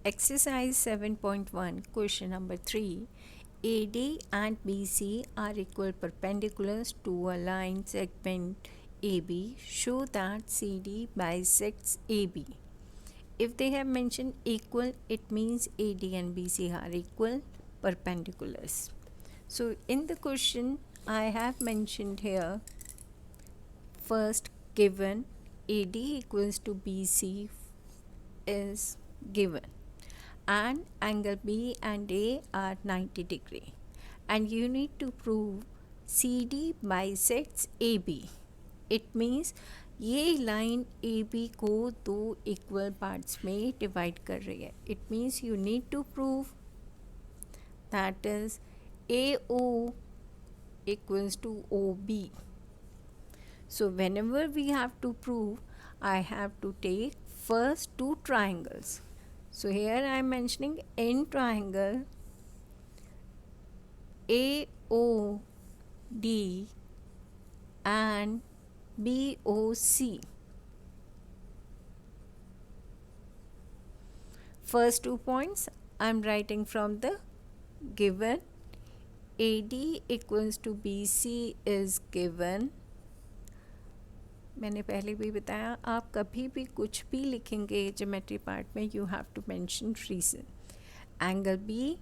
Exercise 7.1, question number 3. AD and BC are equal perpendiculars to a line segment AB. Show that CD bisects AB. If they have mentioned equal, it means AD and BC are equal perpendiculars. So in the question, I have mentioned here first given AD equals to BC is given, and angle B and A are 90 degree, and you need to prove CD bisects AB. It means ये line A B को दो equal parts में divide कर रही है. It means you need to prove that is A O equals to OB. So whenever we have to prove, I have to take first two triangles. So here I am mentioning in triangle AOD and BOC. First 2 points I am writing from the given. AD equals to BC is given. मैंने पहले भी बताया, आप कभी भी कुछ भी लिखेंगे ज्योमेट्री पार्ट में, you have to mention reason. Angle B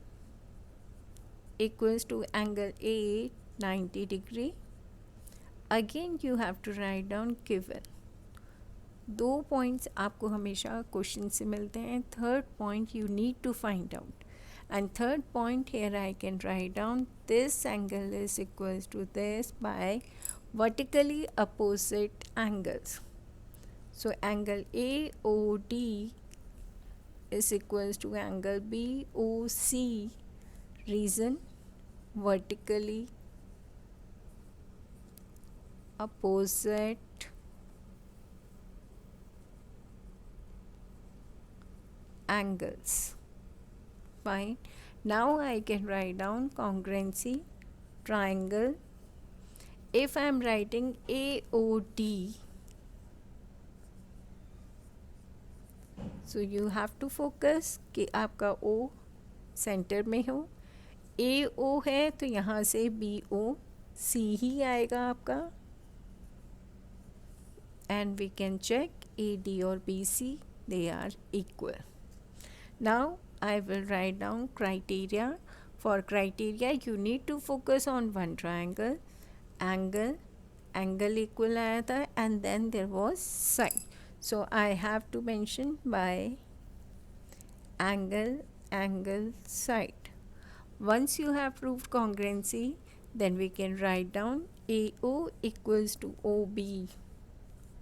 equals to angle A 90 degree. Again you have to write down given. 2 points आपको हमेशा क्वेश्चन से मिलते हैं. Third point you need to find out. And third point, here I can write down this angle is equals to this by vertically opposite angles. So angle AOD is equals to angle BOC. Reason, vertically opposite angles. Fine. Now I can write down congruency triangle. If I am writing AOD, so you have to focus कि आपका O centre में हो. AO है तो यहाँ से BOC ही आएगा आपका. And we can check AD or BC, they are equal. Now I will write down criteria. For criteria, you need to focus on one triangle. Angle equal आया था, and then there was side. So I have to mention by angle, side. Once you have proved congruency, then we can write down AO equals to OB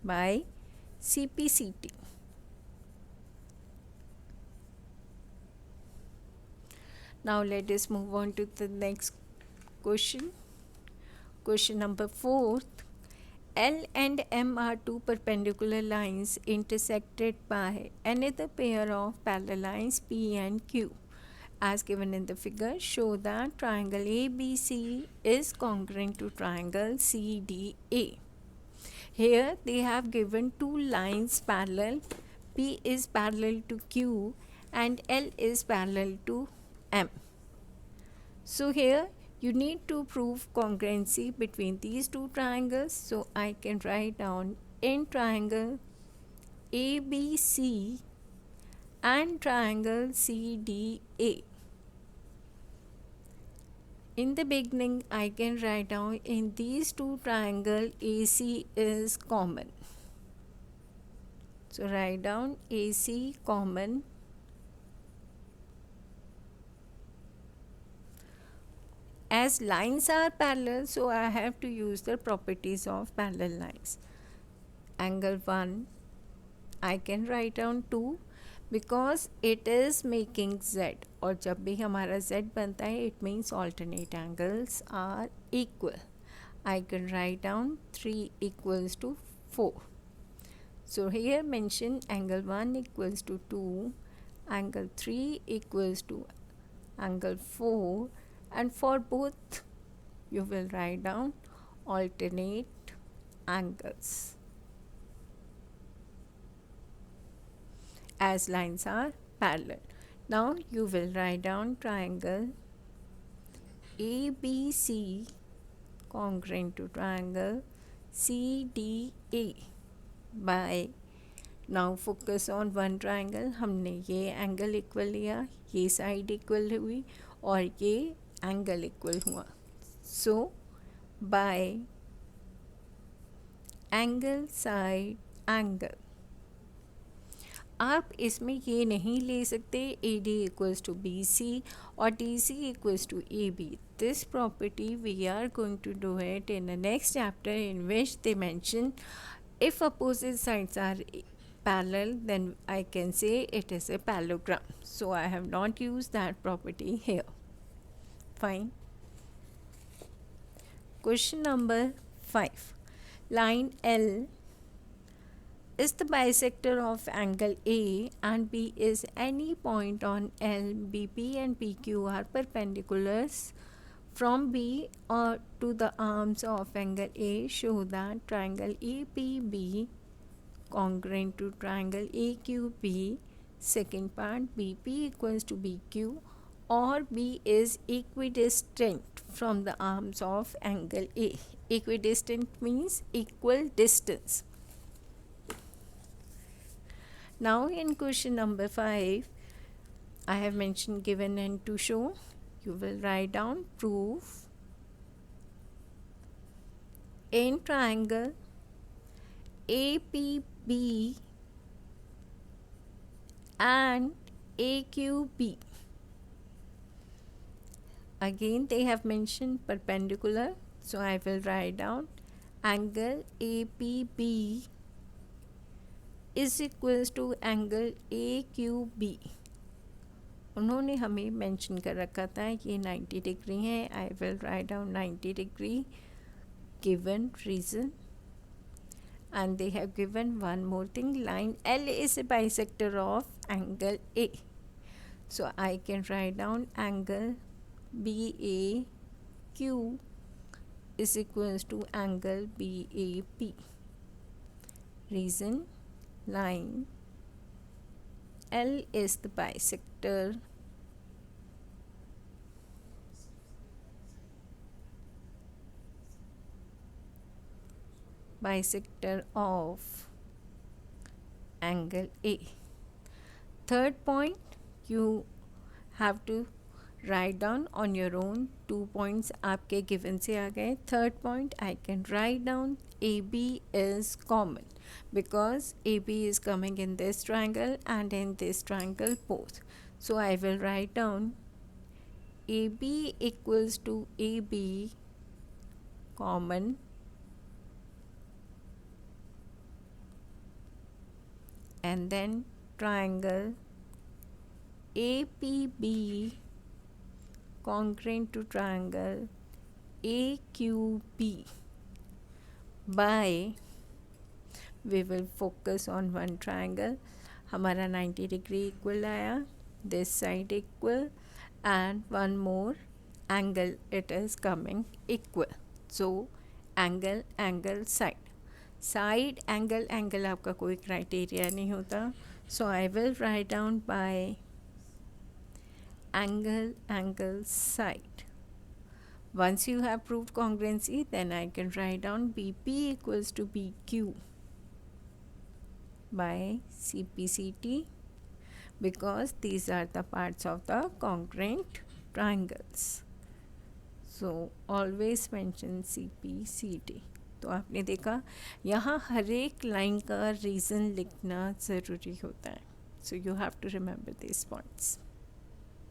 by CPCT. Now let us move on to the next question. Question number 4. L and M are two perpendicular lines intersected by another pair of parallel lines P and Q. As given in the figure, show that triangle ABC is congruent to triangle CDA. Here they have given two lines parallel. P is parallel to Q and L is parallel to M. So here you need to prove congruency between these two triangles. So I can write down in triangle ABC and triangle CDA. In the beginning, I can write down in these two triangles AC is common. So write down AC common. As lines are parallel, so I have to use the properties of parallel lines. Angle 1, I can write down 2 because it is making Z. और जब भी हमारा Z बनता है, it means alternate angles are equal. I can write down 3 equals to 4. So here mention angle 1 equals to 2, angle 3 equals to angle 4. And for both, you will write down alternate angles as lines are parallel. Now you will write down triangle ABC congruent to triangle CDA by, now focus on one triangle, हमने ये angle equal लिया, ये side equal हुई और ये angle equal हुआ. So by angle side angle. आप इसमें ये नहीं ले सकते A D equals to B C और D C equals to A B. This property we are going to do it in the next chapter in which they mention if opposite sides are parallel, then I can say it is a parallelogram. So I have not used that property here. Fine. Question number 5. Line L is the bisector of angle A and B is any point on L. BP and PQ are perpendiculars from B or to the arms of angle A. Show that triangle APB congruent to triangle AQB. Second part, BP equals to BQ or B is equidistant from the arms of angle A. Equidistant means equal distance. Now in question number 5, I have mentioned given and to show. You will write down proof in triangle APB and AQB. Again they have mentioned perpendicular, so I will write down angle APB is equals to angle AQB. उन्होंने हमें mention कर रखा था ये 90 degree है. I will write down 90 degree given reason and they have given one more thing. Line L is a bisector of angle A, so I can write down angle BAQ is equals to angle BAP. Reason, line L is the bisector of angle A. Third point, you have to write down on your own. 2 points आपके given से आ गए. Third point, I can write down AB is common because AB is coming in this triangle and in this triangle both. So I will write down AB equals to AB common and then triangle APB congruent to triangle AQB by, we will focus on one triangle. हमारा 90 degree equal आया, this side equal and one more angle it is coming equal. So angle side angle आपका कोई criteria नहीं होता. So I will write down by angle side. Once you have proved congruency, then I can write down BP equals to BQ by CPCT because these are the parts of the congruent triangles. So always mention CPCT. तो आपने देखा यहाँ हर एक line का reason लिखना ज़रूरी होता है. So you have to remember these points.